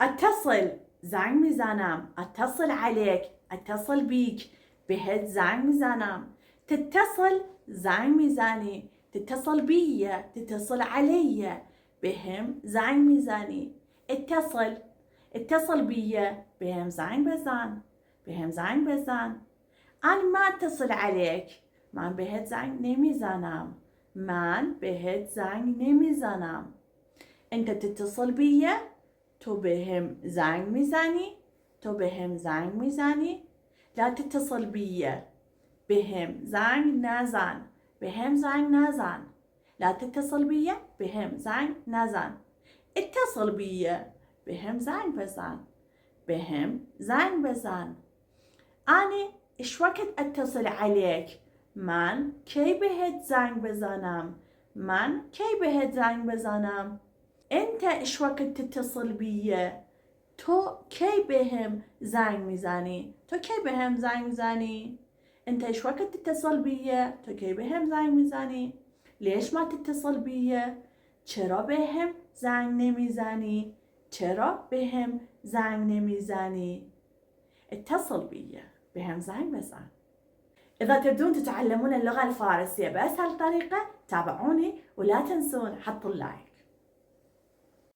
اتصل زنگ میزنم. اتصل عليك اتصل بيك. بهت زنگ میزنم. تتصل زنگ میزنی. تتصل بي تتصل علي. بهم زنگ میزنی. اتصل بي بهم زنگ بزن. بهم زنگ بزن. أنا ما اتصل عليك. من بهت زنگ نمیزنم. من بهت زنگ نمیزنم. انت تتصل بي تو بهم زنگ میزنی. تو بهم زنگ میزنی. لا تتصل بي بهم زنگ نزن. بهم زنگ نزن. لا تتصل بي بهم زنگ نزن. اتصل بي بهم زنگ بزن. بهم زنگ بزن. أنا إيش وقت أتصل عليك؟ من کی بهت زنگ بزنم؟ من کی بهت زنگ بزنم؟ انت إيش وقت تتصل بي؟ تو کی بهم زنگ میزنی؟ تو کی بهم زنگ میزنی؟ انت إيش وقت تتصل بي؟ تو کی بهم زنگ میزنی؟ ليش ما تتصل بي؟ چرا بهم زنگ نمیزنی؟ چرا بهم زنگ نمیزنی؟ اتصل بي بهم زنگ بزن. إذا تبدون تتعلمون اللغة الفارسية بأسهل طريقة تابعوني ولا تنسون حطوا اللايك.